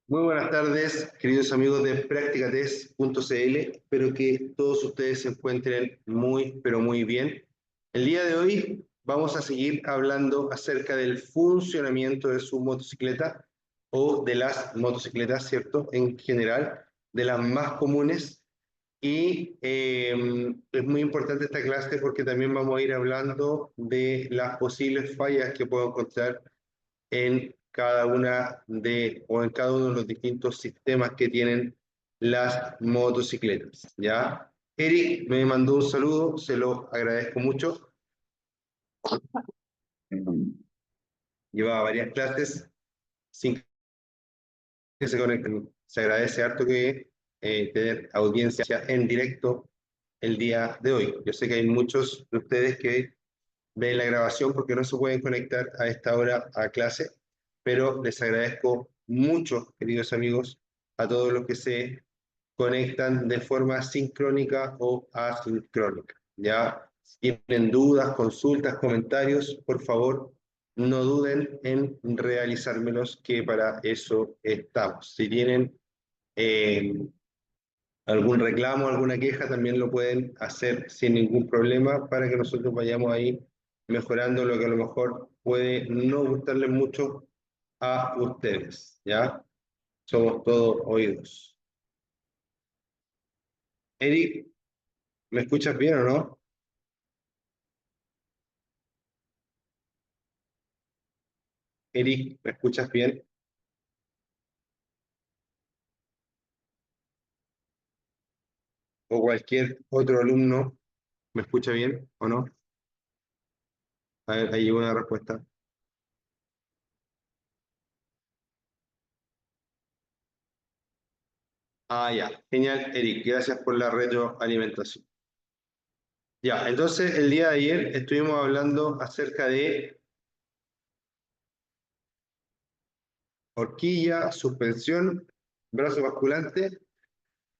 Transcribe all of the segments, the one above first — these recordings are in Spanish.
Muy buenas tardes, queridos amigos de Practicates.cl. Espero que todos ustedes se encuentren muy, pero muy bien. El día de hoy vamos a seguir hablando acerca del funcionamiento de su motocicleta o de las motocicletas, ¿cierto? En general, de las más comunes. Y es muy importante esta clase porque también vamos a ir hablando de las posibles fallas que puedo encontrar en cada una de, o en cada uno de los distintos sistemas que tienen las motocicletas, ¿ya? Eric me mandó un saludo, se lo agradezco mucho. Llevaba varias clases sin que se conecten. Se agradece harto que tener audiencia en directo el día de hoy. Yo sé que hay muchos de ustedes que ven la grabación porque no se pueden conectar a esta hora a clase, pero les agradezco mucho, queridos amigos, a todos los que se conectan de forma sincrónica o asincrónica. Ya, si tienen dudas, consultas, comentarios, por favor, no duden en realizármelos, que para eso estamos. Si tienen eh, algún reclamo, alguna queja, también lo pueden hacer sin ningún problema para que nosotros vayamos ahí mejorando lo que a lo mejor puede no gustarles mucho a ustedes, ¿ya? Somos todos oídos. Eric, ¿me escuchas bien o no? Eric, ¿me escuchas bien? O cualquier otro alumno, ¿me escucha bien o no? A ver, ahí llegó una respuesta. Ah, ya. Genial, Eric. Gracias por la retroalimentación. Ya, entonces el día de ayer estuvimos hablando acerca de horquilla, suspensión, brazo basculante,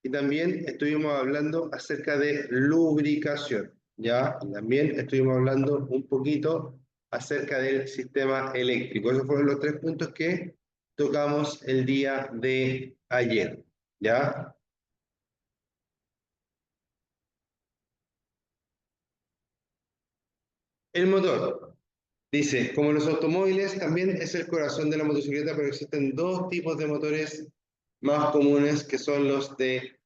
y también estuvimos hablando acerca de lubricación, ¿ya? Y también estuvimos hablando un poquito acerca del sistema eléctrico. Esos fueron los tres puntos que tocamos el día de ayer, ¿ya? El motor. Dice, como los automóviles, también es el corazón de la motocicleta, pero existen dos tipos de motores más comunes, que son los de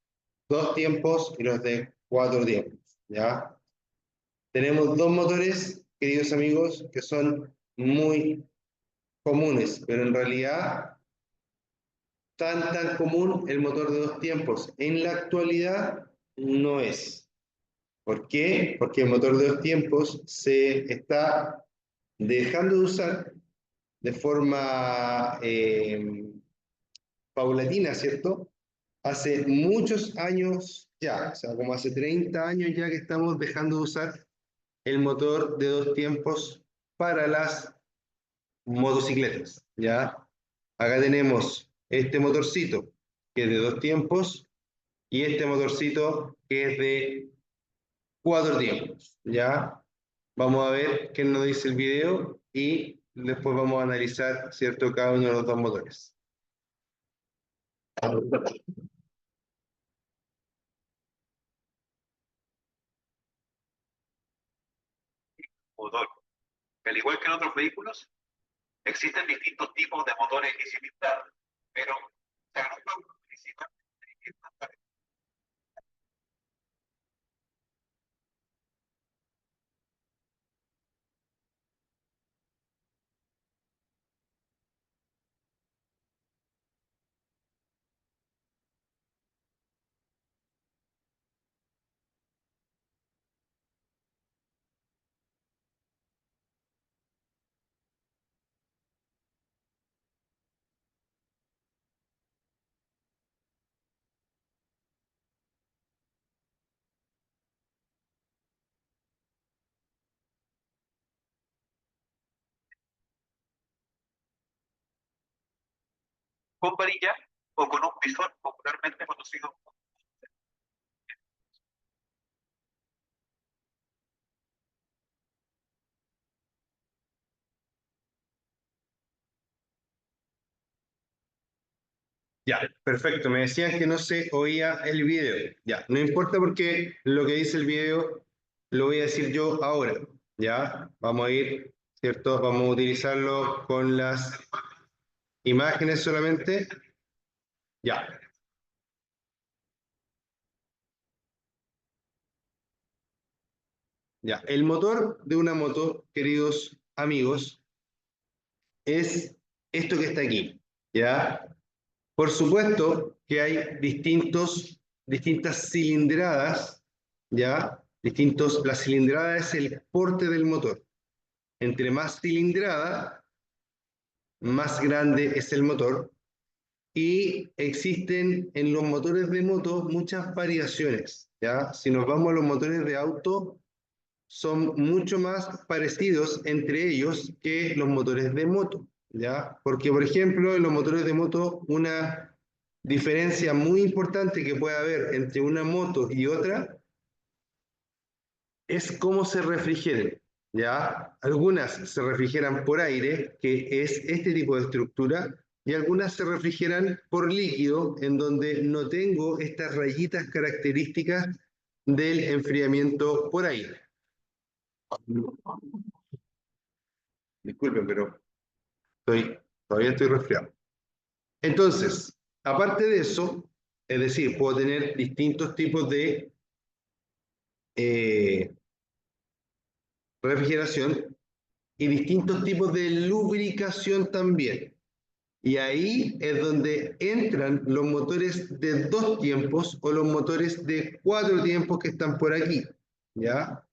dos tiempos y los de cuatro tiempos, ¿ya? Tenemos dos motores, queridos amigos, que son muy comunes, pero en realidad tan común el motor de dos tiempos en la actualidad no es. ¿Por qué? Porque el motor de dos tiempos se está dejando de usar de forma paulatina, ¿cierto? Hace muchos años ya, o sea, como hace 30 años ya que estamos dejando de usar el motor de dos tiempos para las motocicletas, ¿ya? Acá tenemos este motorcito que es de dos tiempos y este motorcito que es de cuatro tiempos, ¿ya? Vamos a ver qué nos dice el video y después vamos a analizar, ¿cierto?, cada uno de los dos motores. Motor. Al igual que en otros vehículos, existen distintos tipos de motores y cilindradas, pero se agrupan principalmente en estas tareas. Con varilla o con un pisón popularmente conocido. Ya, perfecto. Me decían que no se oía el video. Ya, no importa porque lo que dice el video lo voy a decir yo ahora. Ya, vamos a ir, ¿cierto? Vamos a utilizarlo con las imágenes solamente. Ya, ya. El motor de una moto, queridos amigos, es esto que está aquí. Ya, por supuesto que hay distintas cilindradas, ¿ya? La cilindrada es el porte del motor. Entre más cilindrada, más grande es el motor. Y existen en los motores de moto muchas variaciones, ¿ya? Si nos vamos a los motores de auto, son mucho más parecidos entre ellos que los motores de moto, ¿ya? Porque, por ejemplo, en los motores de moto, una diferencia muy importante que puede haber entre una moto y otra es cómo se refrigeren, ¿ya? Algunas se refrigeran por aire, que es este tipo de estructura, y algunas se refrigeran por líquido, en donde no tengo estas rayitas características del enfriamiento por aire. Disculpen, pero todavía estoy resfriado. Entonces, aparte de eso, es decir, puedo tener distintos tipos de eh, refrigeración y distintos tipos de lubricación también. Y ahí es donde entran los motores de 2 tiempos o los motores de 4 tiempos que están por aquí. ¿Ya?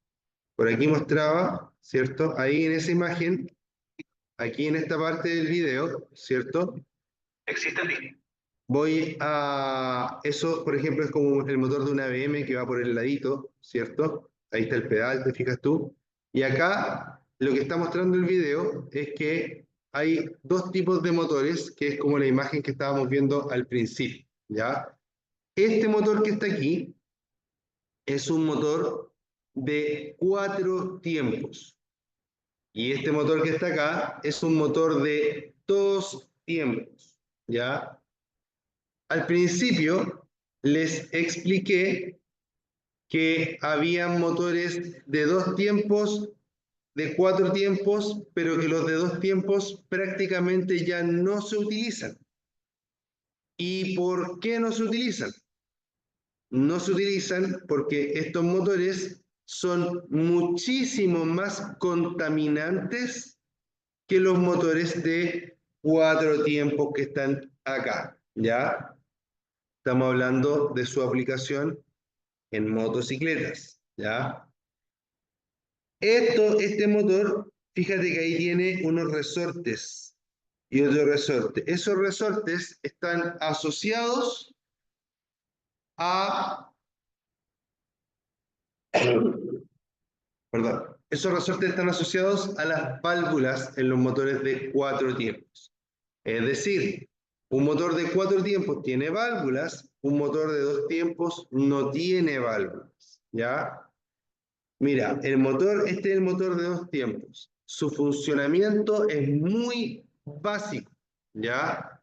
Por aquí mostraba, ¿cierto? Ahí en esa imagen, aquí en esta parte del video, ¿cierto? Existen. Voy a... Eso, por ejemplo, es como el motor de una BM que va por el ladito, ¿cierto? Ahí está el pedal, te fijas tú. Y acá lo que está mostrando el video es que hay dos tipos de motores, que es como la imagen que estábamos viendo al principio, ¿ya? Este motor que está aquí es un motor de 4 tiempos. Y este motor que está acá es un motor de 2 tiempos, ¿ya? Al principio les expliqué que había motores de 2 tiempos, de 4 tiempos, pero que los de 2 tiempos prácticamente ya no se utilizan. ¿Y por qué no se utilizan? No se utilizan porque estos motores son muchísimo más contaminantes que los motores de 4 tiempos que están acá, ¿ya? Estamos hablando de su aplicación en motocicletas, ¿ya? Este motor, fíjate que ahí tiene unos resortes y otro resorte. Esos resortes están asociados a, perdón, esos resortes están asociados a las válvulas en los motores de 4 tiempos. Es decir, un motor de 4 tiempos tiene válvulas, un motor de 2 tiempos no tiene válvulas, ¿ya? Mira, este es el motor de 2 tiempos. Su funcionamiento es muy básico, ¿ya?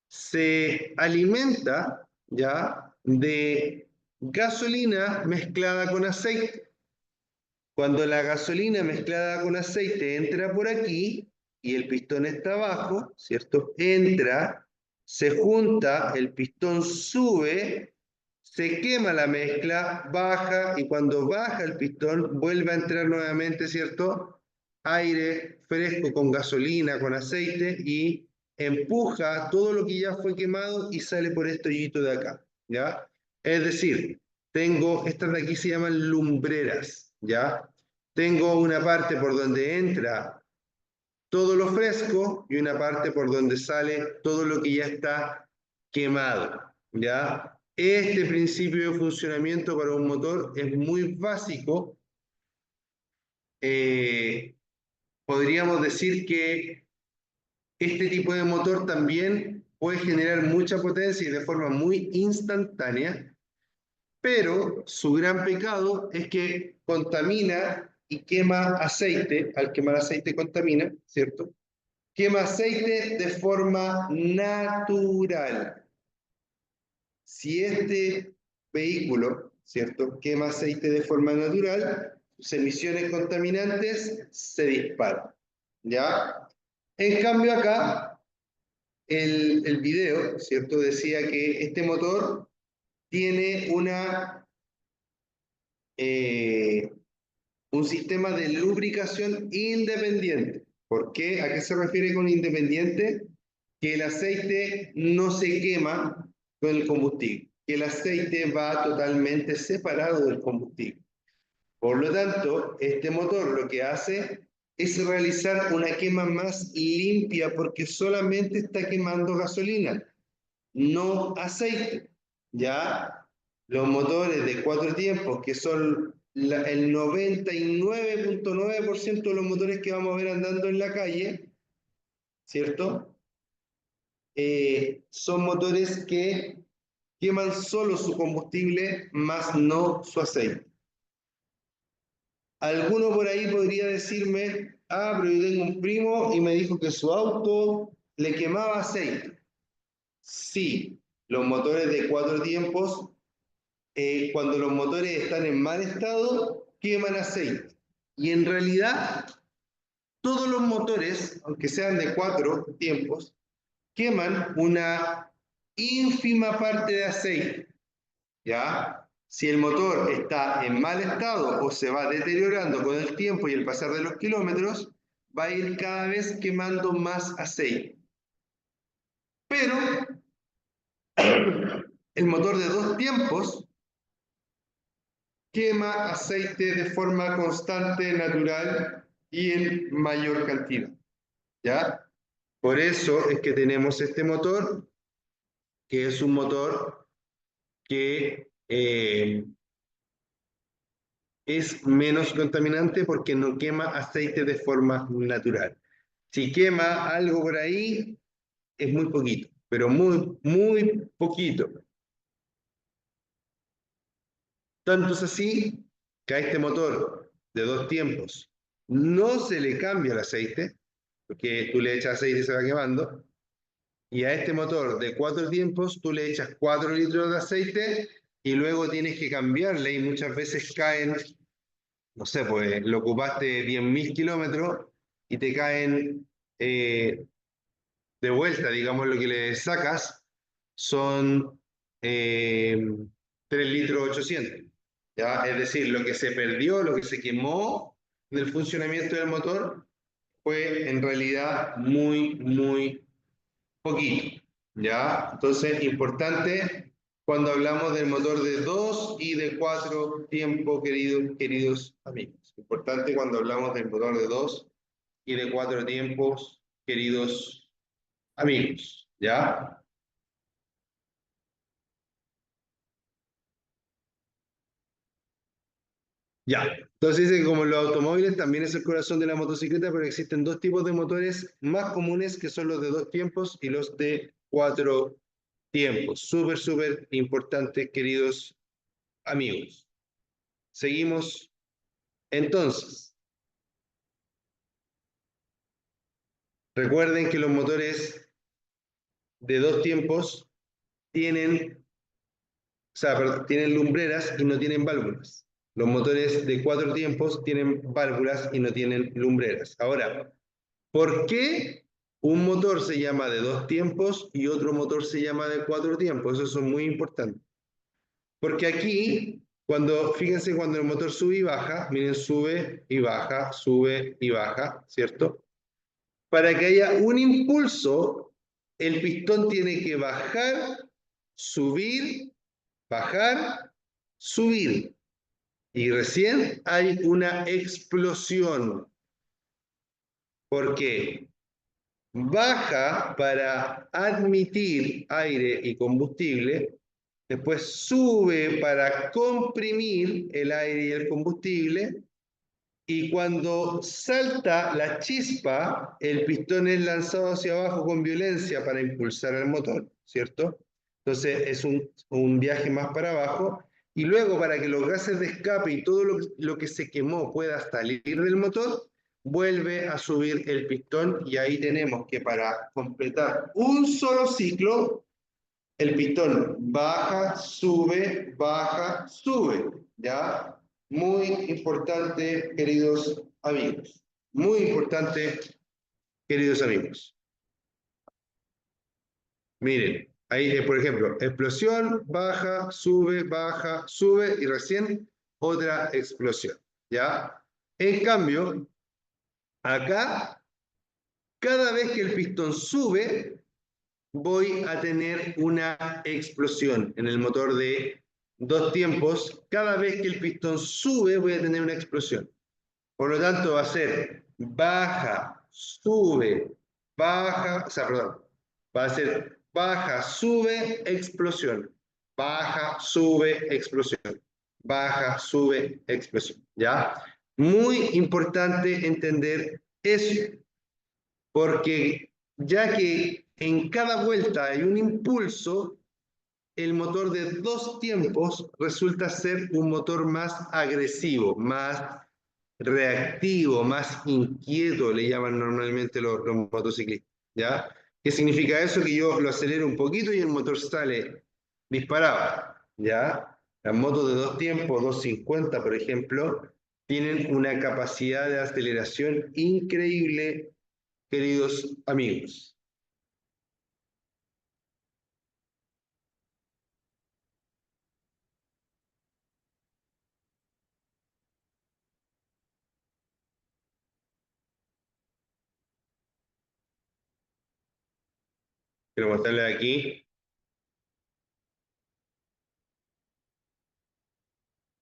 Se alimenta, ¿ya? De gasolina mezclada con aceite. Cuando la gasolina mezclada con aceite entra por aquí y el pistón está abajo, ¿cierto? Entra, se junta, el pistón sube, se quema la mezcla, baja y cuando baja el pistón vuelve a entrar nuevamente, ¿cierto? Aire fresco con gasolina, con aceite y empuja todo lo que ya fue quemado y sale por este hoyito de acá, ¿ya? Es decir, estas de aquí se llaman lumbreras, ¿ya? Tengo una parte por donde entra todo lo fresco y una parte por donde sale todo lo que ya está quemado, ¿ya? Este principio de funcionamiento para un motor es muy básico. Eh, Podríamos decir que este tipo de motor también puede generar mucha potencia y de forma muy instantánea, pero su gran pecado es que contamina y quema aceite, al quemar aceite contamina, ¿cierto? Quema aceite de forma natural. si este vehículo, ¿cierto?, quema aceite de forma natural, sus emisiones contaminantes se disparan, ¿ya? En cambio acá, el video, ¿cierto?, decía que este motor tiene un sistema de lubricación independiente. ¿Por qué? ¿A qué se refiere con independiente? Que el aceite no se quema con el combustible, que el aceite va totalmente separado del combustible. Por lo tanto, este motor lo que hace es realizar una quema más limpia porque solamente está quemando gasolina, no aceite. Ya los motores de 4 tiempos, que son el 99.9% de los motores que vamos a ver andando en la calle, ¿cierto? Son motores que queman solo su combustible, más no su aceite. Alguno por ahí podría decirme, ah, pero yo tengo un primo y me dijo que su auto le quemaba aceite. Sí, los motores de 4 tiempos, cuando los motores están en mal estado, queman aceite. Y en realidad, todos los motores, aunque sean de 4 tiempos, queman una ínfima parte de aceite. ¿Ya? Si el motor está en mal estado o se va deteriorando con el tiempo y el pasar de los kilómetros, va a ir cada vez quemando más aceite. Pero el motor de 2 tiempos quema aceite de forma constante, natural y en mayor cantidad. ¿Ya? Por eso es que tenemos este motor, que es un motor que es menos contaminante porque no quema aceite de forma natural. Si quema algo por ahí, es muy poquito, pero muy, muy poquito. Tanto es así que a este motor de 2 tiempos no se le cambia el aceite, porque tú le echas aceite y se va quemando, y a este motor de 4 tiempos tú le echas 4 litros de aceite y luego tienes que cambiarle y muchas veces caen, no sé, pues lo ocupaste 10.000 kilómetros y te caen de vuelta, digamos, lo que le sacas son 3 litros 800. ¿Ya? Es decir, lo que se perdió, lo que se quemó del funcionamiento del motor fue en realidad muy, muy poquito. ¿Ya? Entonces, importante cuando hablamos del motor de 2 y de 4 tiempos, queridos amigos. Importante cuando hablamos del motor de 2 y de 4 tiempos, queridos amigos. ¿Ya? Ya. Entonces dice que como los automóviles también es el corazón de la motocicleta, pero existen dos tipos de motores más comunes que son los de 2 tiempos y los de 4 tiempos. Súper, súper importante, queridos amigos. Seguimos. Entonces, recuerden que los motores de 2 tiempos tienen, o sea, perdón, tienen lumbreras y no tienen válvulas. Los motores de 4 tiempos tienen válvulas y no tienen lumbreras. Ahora, ¿por qué un motor se llama de 2 tiempos y otro motor se llama de 4 tiempos? Eso es muy importante. Porque aquí, fíjense cuando el motor sube y baja, miren, sube y baja, ¿cierto? Para que haya un impulso, el pistón tiene que bajar, subir, bajar, subir. Y recién hay una explosión. ¿Por qué? Baja para admitir aire y combustible, después sube para comprimir el aire y el combustible, y cuando salta la chispa, el pistón es lanzado hacia abajo con violencia para impulsar el motor, ¿cierto? Entonces es un viaje más para abajo, y luego para que los gases de escape y todo lo que se quemó pueda salir del motor, vuelve a subir el pistón, y ahí tenemos que para completar un solo ciclo, el pistón baja, sube, ¿ya? Muy importante, queridos amigos. Muy importante, queridos amigos. Miren, ahí, por ejemplo, explosión, baja, sube y recién otra explosión, ¿ya? En cambio, acá, cada vez que el pistón sube, voy a tener una explosión en el motor de 2 tiempos. Cada vez que el pistón sube, voy a tener una explosión. Por lo tanto, va a ser baja, sube, baja, o sea, perdón, va a ser baja, sube, explosión. Baja, sube, explosión. Baja, sube, explosión. ¿Ya? Muy importante entender eso, porque ya que en cada vuelta hay un impulso, el motor de 2 tiempos resulta ser un motor más agresivo, más reactivo, más inquieto, le llaman normalmente los motociclistas, ¿ya? ¿Qué significa eso? Que yo lo acelero un poquito y el motor sale disparado, ¿ya? Las motos de 2 tiempos, 250 por ejemplo, tienen una capacidad de aceleración increíble, queridos amigos. Quiero mostrarles aquí.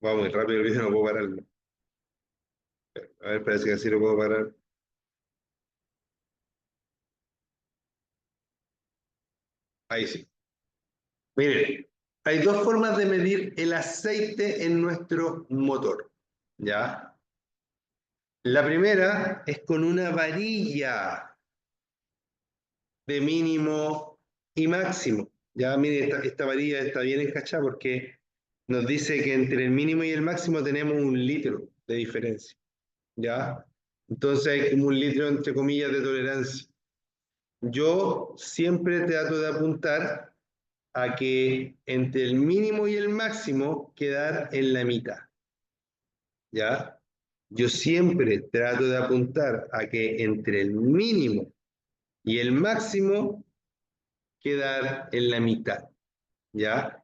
Va muy rápido el video, no puedo pararlo. A ver, parece que así lo puedo parar. Ahí sí. Miren, hay 2 formas de medir el aceite en nuestro motor, ¿ya? La primera es con una varilla de mínimo y máximo. Ya, miren, esta varilla está bien encachada porque nos dice que entre el mínimo y el máximo tenemos 1 litro de diferencia, ¿ya? Entonces hay como 1 litro, entre comillas, de tolerancia. Yo siempre trato de apuntar a que entre el mínimo y el máximo quedar en la mitad, ¿ya? Yo siempre trato de apuntar a que entre el mínimo y el máximo quedar en la mitad, ¿ya?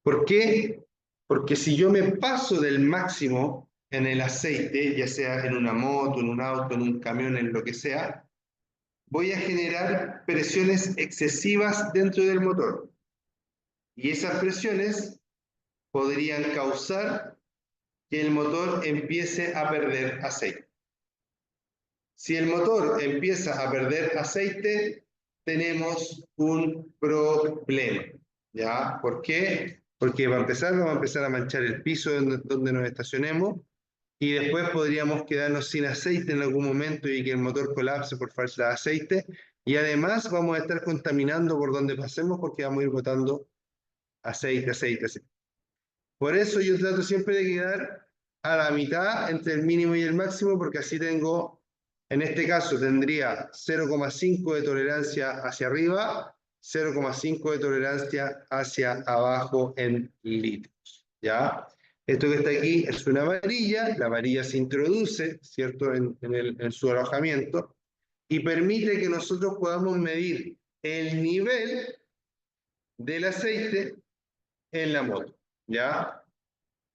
¿Por qué? Porque si yo me paso del máximo en el aceite, ya sea en una moto, en un auto, en un camión, en lo que sea, voy a generar presiones excesivas dentro del motor. Y esas presiones podrían causar que el motor empiece a perder aceite. Si el motor empieza a perder aceite, tenemos un problema, ¿ya? ¿Por qué? Porque vamos a empezar a manchar el piso donde nos estacionemos y después podríamos quedarnos sin aceite en algún momento y que el motor colapse por falta de aceite. Y además vamos a estar contaminando por donde pasemos porque vamos a ir botando aceite. Por eso yo trato siempre de quedar a la mitad entre el mínimo y el máximo, porque así tengo, en este caso tendría 0,5 de tolerancia hacia arriba, 0,5 de tolerancia hacia abajo en litros, ¿ya? Esto que está aquí es una varilla, la varilla se introduce, ¿cierto?, en su alojamiento, y permite que nosotros podamos medir el nivel del aceite en la moto, ¿ya?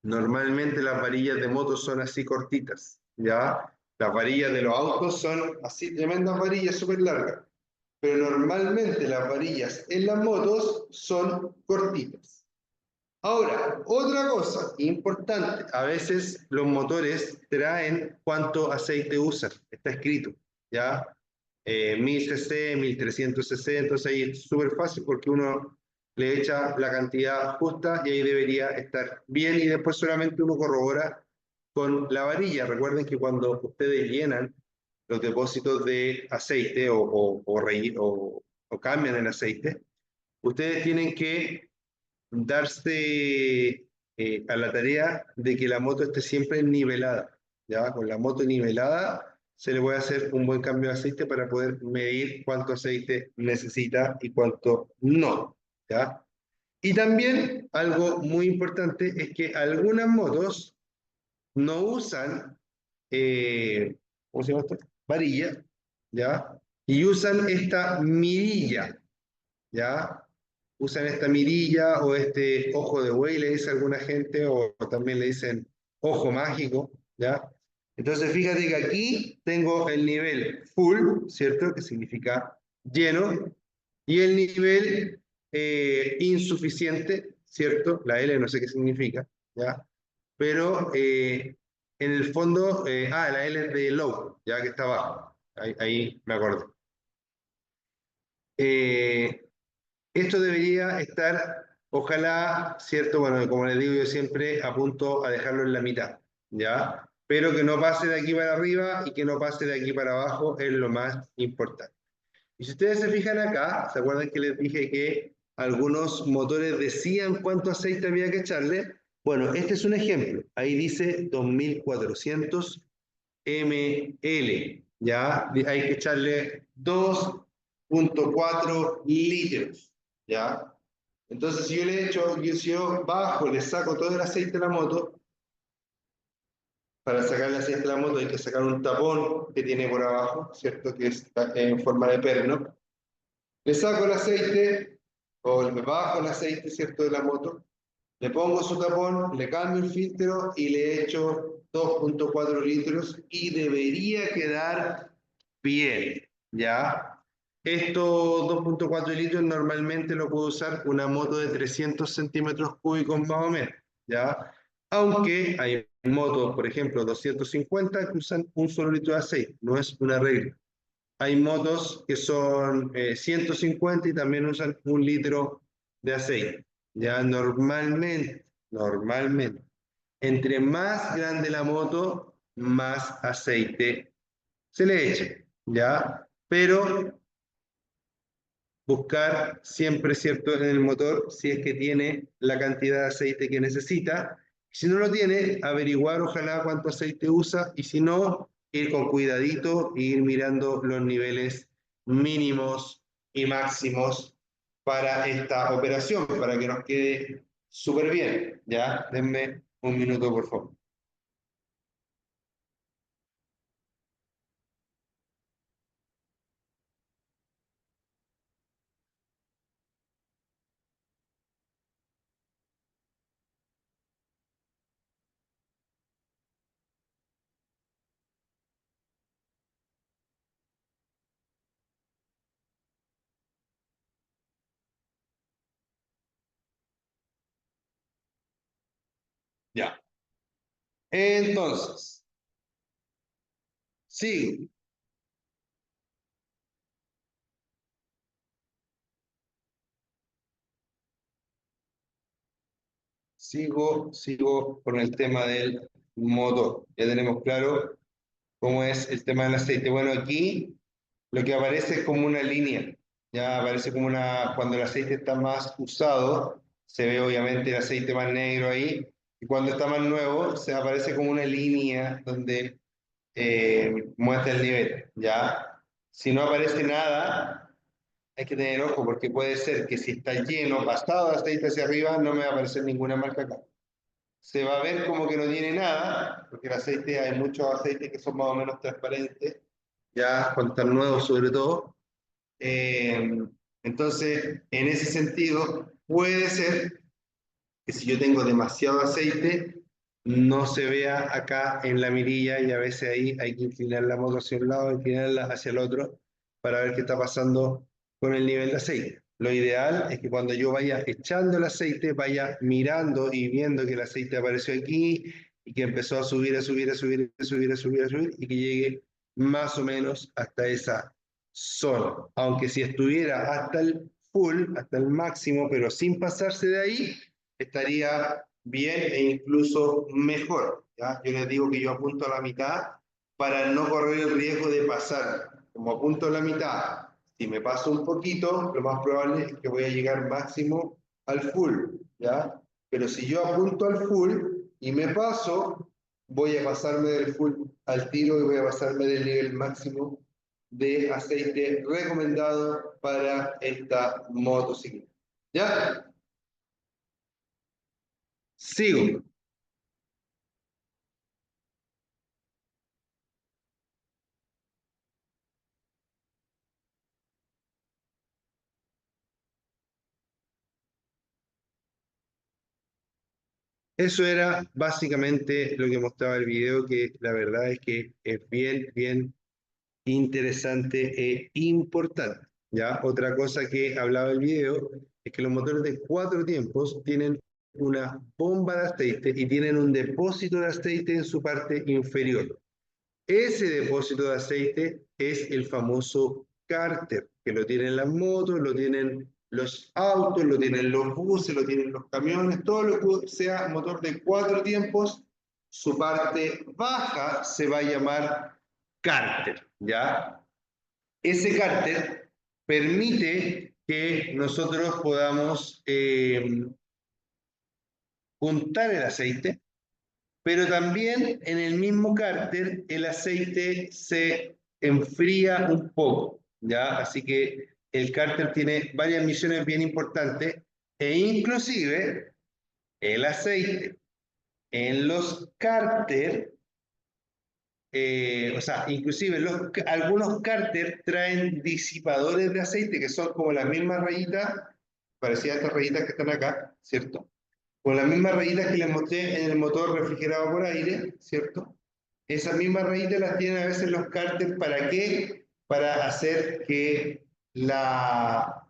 Normalmente las varillas de moto son así cortitas, ¿ya? Las varillas de los autos son así, tremendas varillas súper largas. Pero normalmente las varillas en las motos son cortitas. Ahora, otra cosa importante, a veces los motores traen cuánto aceite usan, está escrito, ¿ya? 1000 cc, 1300 cc, entonces ahí es súper fácil porque uno le echa la cantidad justa y ahí debería estar bien y después solamente uno corrobora con la varilla. Recuerden que cuando ustedes llenan los depósitos de aceite o cambian el aceite, ustedes tienen que darse a la tarea de que la moto esté siempre nivelada, ¿ya? Con la moto nivelada se le puede hacer un buen cambio de aceite para poder medir cuánto aceite necesita y cuánto no. ¿ya? Y también algo muy importante es que algunas motos no usan, ¿cómo se llama esto? Varilla, ¿ya? Y usan esta mirilla, ¿ya? Usan esta mirilla o este ojo de buey, le dice alguna gente, o también le dicen ojo mágico, ¿ya? Entonces, fíjate que aquí tengo el nivel full, ¿cierto? Que significa lleno, y el nivel insuficiente, ¿cierto? La L no sé qué significa, ¿ya? Pero en el fondo, la L es de low, ya que está abajo, ahí me acuerdo. Eh, Esto debería estar, ojalá, ¿cierto? Bueno, como les digo yo siempre, apunto a dejarlo en la mitad, ¿ya? Pero que no pase de aquí para arriba y que no pase de aquí para abajo es lo más importante. Y si ustedes se fijan acá, ¿se acuerdan que les dije que algunos motores decían cuánto aceite había que echarle? Bueno, este es un ejemplo. Ahí dice 2400 ml, ¿ya? Hay que echarle 2,4 litros, ¿ya? Entonces, si yo le echo, si yo bajo, le saco todo el aceite de la moto, para sacar el aceite de la moto hay que sacar un tapón que tiene por abajo, ¿cierto? Que está en forma de perno. Le saco el aceite, o le bajo el aceite, ¿cierto? De la moto, le pongo su tapón, le cambio el filtro y le echo 2,4 litros y debería quedar bien, ¿ya? Estos 2,4 litros normalmente lo puede usar una moto de 300 centímetros cúbicos más o menos, ¿ya? Aunque hay motos, por ejemplo, 250 que usan un solo litro de aceite, no es una regla. Hay motos que son 150 y también usan un litro de aceite. Ya normalmente, entre más grande la moto, más aceite se le echa, ¿ya? Pero buscar siempre, ¿cierto?, en el motor si es que tiene la cantidad de aceite que necesita. Si no lo tiene, averiguar ojalá cuánto aceite usa y si no, ir con cuidadito e ir mirando los niveles mínimos y máximos para esta operación, para que nos quede súper bien. ¿Ya? Denme un minuto, por favor. Ya. Entonces, sí, sigo con el tema del motor. Ya tenemos claro cómo es el tema del aceite. Bueno, aquí lo que aparece es como una línea, ya aparece como una, cuando el aceite está más usado, se ve obviamente el aceite más negro ahí, y cuando está más nuevo, se aparece como una línea donde muestra el nivel, ya. Si no aparece nada, hay que tener ojo, porque puede ser que si está lleno, pasado de aceite hacia arriba, no me va a aparecer ninguna marca acá. Se va a ver como que no tiene nada, porque el aceite, hay muchos aceites que son más o menos transparentes, ya cuando están nuevos sobre todo. Eh, entonces, en ese sentido, puede ser que si yo tengo demasiado aceite, no se vea acá en la mirilla y a veces ahí hay que inclinar la moto hacia un lado, inclinarla hacia el otro para ver qué está pasando con el nivel de aceite. Lo ideal es que cuando yo vaya echando el aceite, vaya mirando y viendo que el aceite apareció aquí y que empezó a subir, a subir, a subir, a subir, a subir, a subir y que llegue más o menos hasta esa zona. Aunque si estuviera hasta el full, hasta el máximo, pero sin pasarse de ahí, estaría bien e incluso mejor. ¿Ya? Yo les digo que yo apunto a la mitad para no correr el riesgo de pasar. Como apunto a la mitad, si me paso un poquito, lo más probable es que voy a llegar máximo al full. ¿Ya? Pero si yo apunto al full y me paso, voy a pasarme del full al tiro y voy a pasarme del nivel máximo de aceite recomendado para esta motocicleta. ¿Ya? Sigo. Eso era básicamente lo que mostraba el video, que la verdad es que es bien, bien interesante e importante. ¿Ya? Otra cosa que hablaba el video es que los motores de 4 tiempos tienen una bomba de aceite y tienen un depósito de aceite en su parte inferior. Ese depósito de aceite es el famoso cárter, que lo tienen las motos, lo tienen los autos, lo tienen los buses, lo tienen los camiones, todo lo que sea motor de 4 tiempos, su parte baja se va a llamar cárter, ¿ya? Ese cárter permite que nosotros podamos juntar el aceite, pero también en el mismo cárter el aceite se enfría un poco, ¿ya? Así que el cárter tiene varias misiones bien importantes e inclusive el aceite en los cárter, o sea, inclusive algunos cárter traen disipadores de aceite que son como las mismas rayitas, parecidas a estas rayitas que están acá, ¿cierto? Con las mismas rayitas que les mostré en el motor refrigerado por aire, ¿cierto? Esas mismas rayitas las tienen a veces los cárteres, ¿para qué? Para hacer que eh, la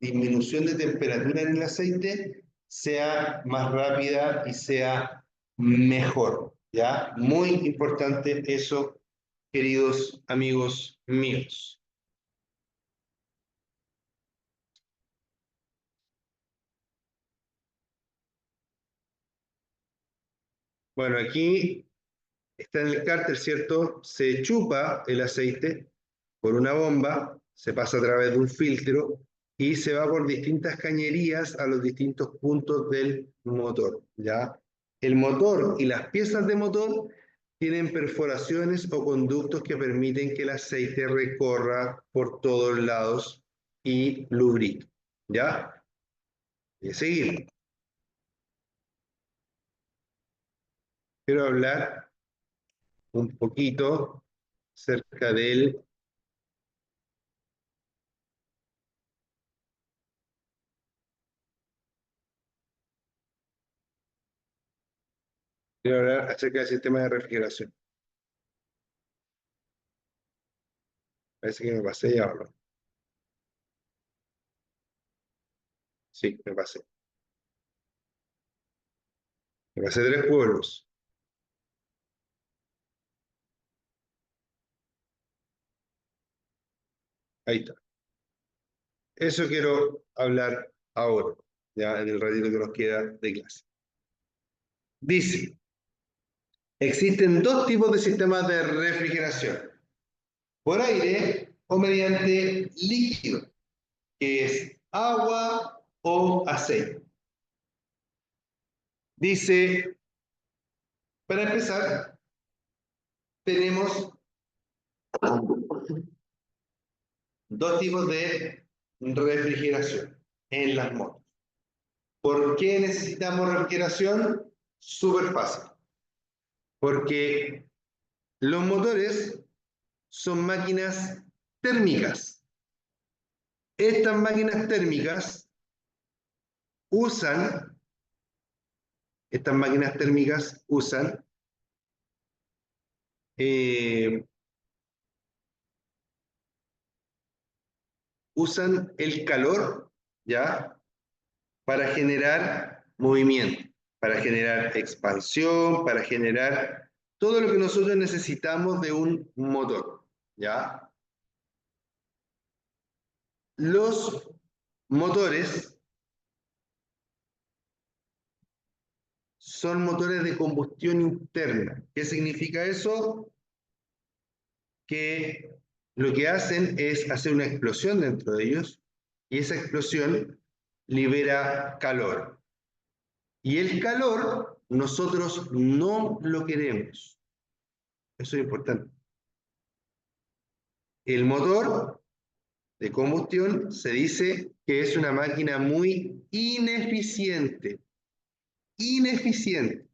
disminución de temperatura en el aceite sea más rápida y sea mejor, ¿ya? Muy importante eso, queridos amigos míos. Bueno, aquí está en el cárter, ¿cierto? Se chupa el aceite por una bomba, se pasa a través de un filtro y se va por distintas cañerías a los distintos puntos del motor, ¿ya? El motor y las piezas de motor tienen perforaciones o conductos que permiten que el aceite recorra por todos lados y lubrique, ¿ya? Y seguir. Quiero hablar un poquito acerca del Quiero hablar acerca del sistema de refrigeración. Parece que me pasé ya, ¿no? Sí, me pasé. Me pasé 3 pueblos. Ahí está. Eso quiero hablar ahora, ya en el ratito que nos queda de clase. Dice, existen 2 tipos de sistemas de refrigeración, por aire o mediante líquido, que es agua o aceite. Dice, para empezar, tenemos 2 tipos de refrigeración en las motos. ¿Por qué necesitamos refrigeración? Súper fácil. Porque los motores son máquinas térmicas. Estas máquinas térmicas usan, estas máquinas térmicas eh, usan el calor, ¿ya? Para generar movimiento, para generar expansión, para generar todo lo que nosotros necesitamos de un motor, ¿ya? Los motores son motores de combustión interna. ¿Qué significa eso? Que lo que hacen es hacer una explosión dentro de ellos y esa explosión libera calor. Y el calor nosotros no lo queremos. Eso es importante. El motor de combustión, se dice que es una máquina muy ineficiente. Ineficiente.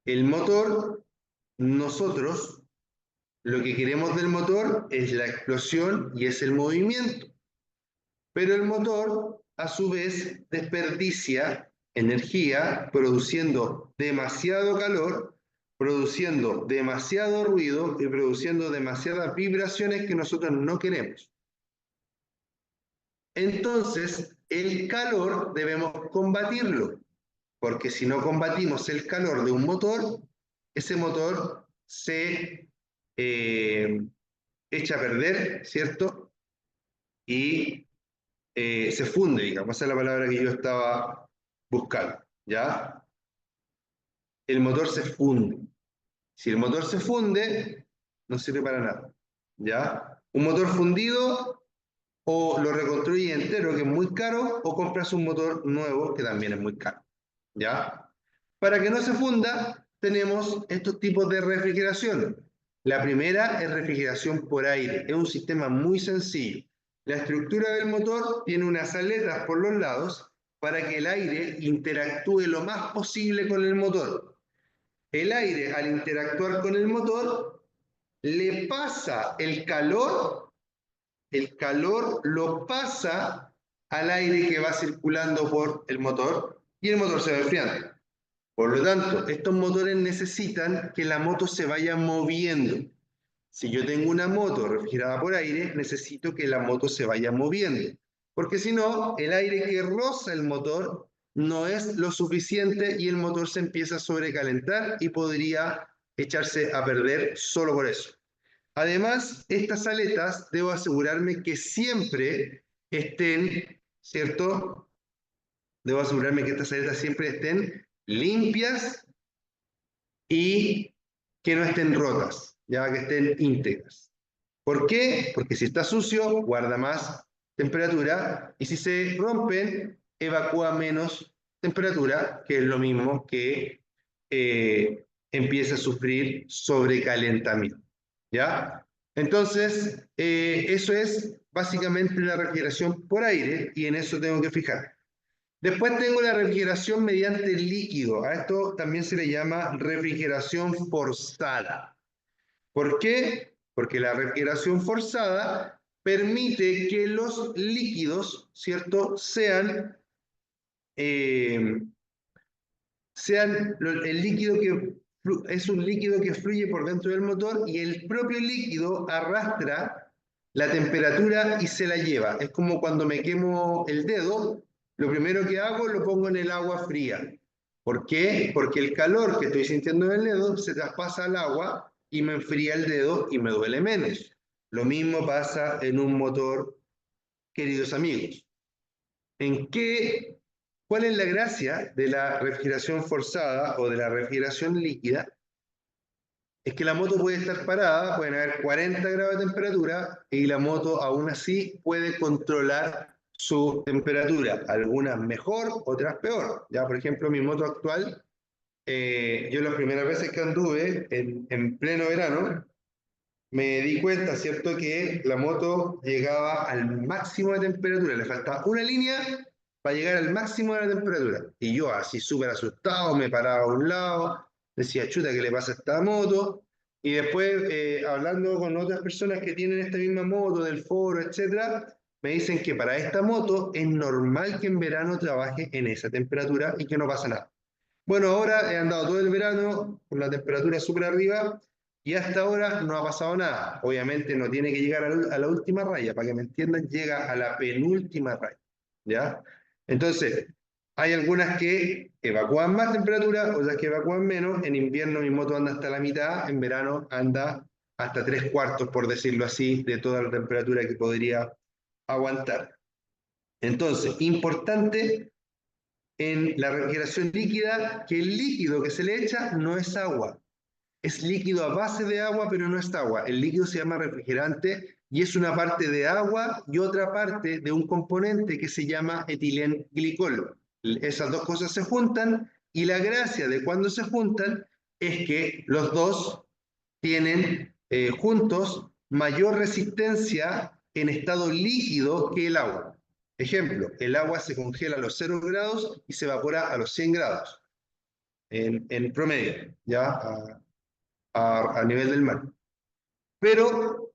El motor, nosotros, lo que queremos del motor es la explosión y es el movimiento. Pero el motor, a su vez, desperdicia energía produciendo demasiado calor, produciendo demasiado ruido y produciendo demasiadas vibraciones que nosotros no queremos. Entonces, el calor debemos combatirlo, porque si no combatimos el calor de un motor, ese motor se echa a perder, ¿cierto? Y se funde, digamos, esa es la palabra que yo estaba buscando, ¿ya? El motor se funde. Si el motor se funde, no sirve para nada, ¿ya? Un motor fundido o lo reconstruye entero, que es muy caro, o compras un motor nuevo, que también es muy caro, ¿ya? Para que no se funda, tenemos estos tipos de refrigeración. La primera es refrigeración por aire. Es un sistema muy sencillo. La estructura del motor tiene unas aletas por los lados para que el aire interactúe lo más posible con el motor. El aire, al interactuar con el motor, le pasa el calor lo pasa al aire que va circulando por el motor y el motor se va enfriando. Por lo tanto, estos motores necesitan que la moto se vaya moviendo. Si yo tengo una moto refrigerada por aire, necesito que la moto se vaya moviendo. Porque si no, el aire que roza el motor no es lo suficiente y el motor se empieza a sobrecalentar y podría echarse a perder solo por eso. Además, estas aletas debo asegurarme que siempre estén, ¿cierto? Debo asegurarme que estas aletas siempre estén limpias y que no estén rotas, ya que estén íntegras. ¿Por qué? Porque si está sucio, guarda más temperatura y si se rompen, evacúa menos temperatura, que es lo mismo que empieza a sufrir sobrecalentamiento. ¿Ya? Entonces, eso es básicamente la refrigeración por aire y en eso tengo que fijar. Después tengo la refrigeración mediante líquido. A esto también se le llama refrigeración forzada. ¿Por qué? Porque la refrigeración forzada permite que los líquidos, ¿cierto?, eh, el líquido que es un líquido que fluye por dentro del motor y el propio líquido arrastra la temperatura y se la lleva. Es como cuando me quemo el dedo, lo primero que hago lo pongo en el agua fría. ¿Por qué? Porque el calor que estoy sintiendo en el dedo se traspasa al agua y me enfría el dedo y me duele menos. Lo mismo pasa en un motor, queridos amigos. ¿Cuál es la gracia de la refrigeración forzada o de la refrigeración líquida? Es que la moto puede estar parada, pueden haber 40 grados de temperatura y la moto aún así puede controlar su temperatura, algunas mejor, otras peor. Ya, por ejemplo, mi moto actual, yo las primeras veces que anduve en pleno verano, me di cuenta, ¿cierto?, que la moto llegaba al máximo de temperatura, le faltaba una línea para llegar al máximo de la temperatura. Y yo así súper asustado, me paraba a un lado, decía, chuta, ¿qué le pasa a esta moto? Y después, hablando con otras personas que tienen esta misma moto, del foro, etcétera, me dicen que para esta moto es normal que en verano trabaje en esa temperatura y que no pasa nada. Bueno, ahora he andado todo el verano con la temperatura súper arriba y hasta ahora no ha pasado nada. Obviamente no tiene que llegar a la última raya, para que me entiendan, llega a la penúltima raya, ¿ya? Entonces, hay algunas que evacúan más temperatura, otras que evacúan menos. En invierno mi moto anda hasta la mitad, en verano anda hasta 3/4, por decirlo así, de toda la temperatura que podría aguantar. Entonces, importante en la refrigeración líquida que el líquido que se le echa no es agua. Es líquido a base de agua, pero no es agua. El líquido se llama refrigerante y es una parte de agua y otra parte de un componente que se llama etilenglicol. Esas dos cosas se juntan y la gracia de cuando se juntan es que los dos tienen juntos mayor resistencia en estado líquido que el agua. Ejemplo, el agua se congela a los 0 grados y se evapora a los 100 grados en promedio, ya a nivel del mar. Pero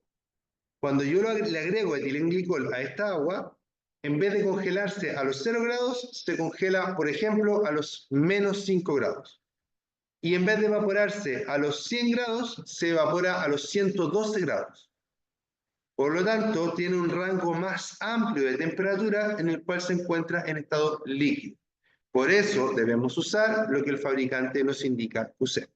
cuando yo le agrego etilenglicol a esta agua, en vez de congelarse a los 0 grados, se congela, por ejemplo, a los menos 5 grados. Y en vez de evaporarse a los 100 grados, se evapora a los 112 grados. Por lo tanto, tiene un rango más amplio de temperatura en el cual se encuentra en estado líquido. Por eso debemos usar lo que el fabricante nos indica usar.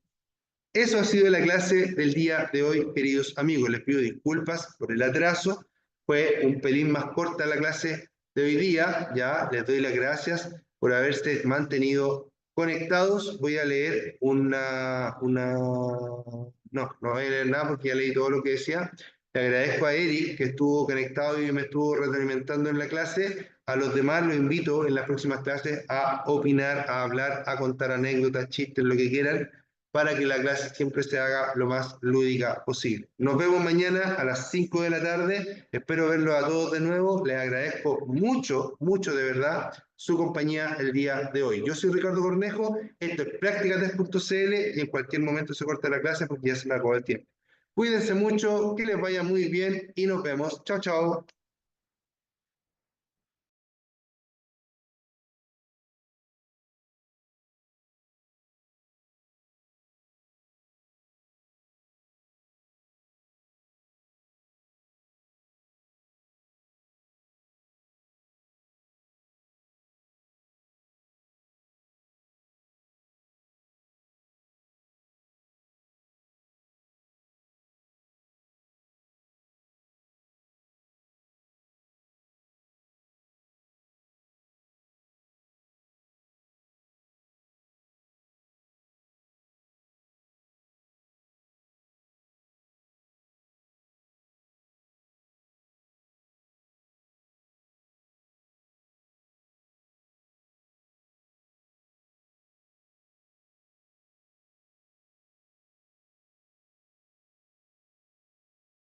Eso ha sido la clase del día de hoy, queridos amigos. Les pido disculpas por el atraso. Fue un pelín más corta la clase de hoy día. Ya les doy las gracias por haberse mantenido conectados. Voy a leer No voy a leer nada porque ya leí todo lo que decía. Le agradezco a Eric, que estuvo conectado y me estuvo retroalimentando en la clase. A los demás los invito en las próximas clases a opinar, a hablar, a contar anécdotas, chistes, lo que quieran, para que la clase siempre se haga lo más lúdica posible. Nos vemos mañana a las 5 de la tarde. Espero verlos a todos de nuevo. Les agradezco mucho, mucho de verdad su compañía el día de hoy. Yo soy Ricardo Cornejo, esto es Prácticas3.cl y en cualquier momento se corta la clase porque ya se me acabó el tiempo. Cuídense mucho, que les vaya muy bien y nos vemos. Chao, chao.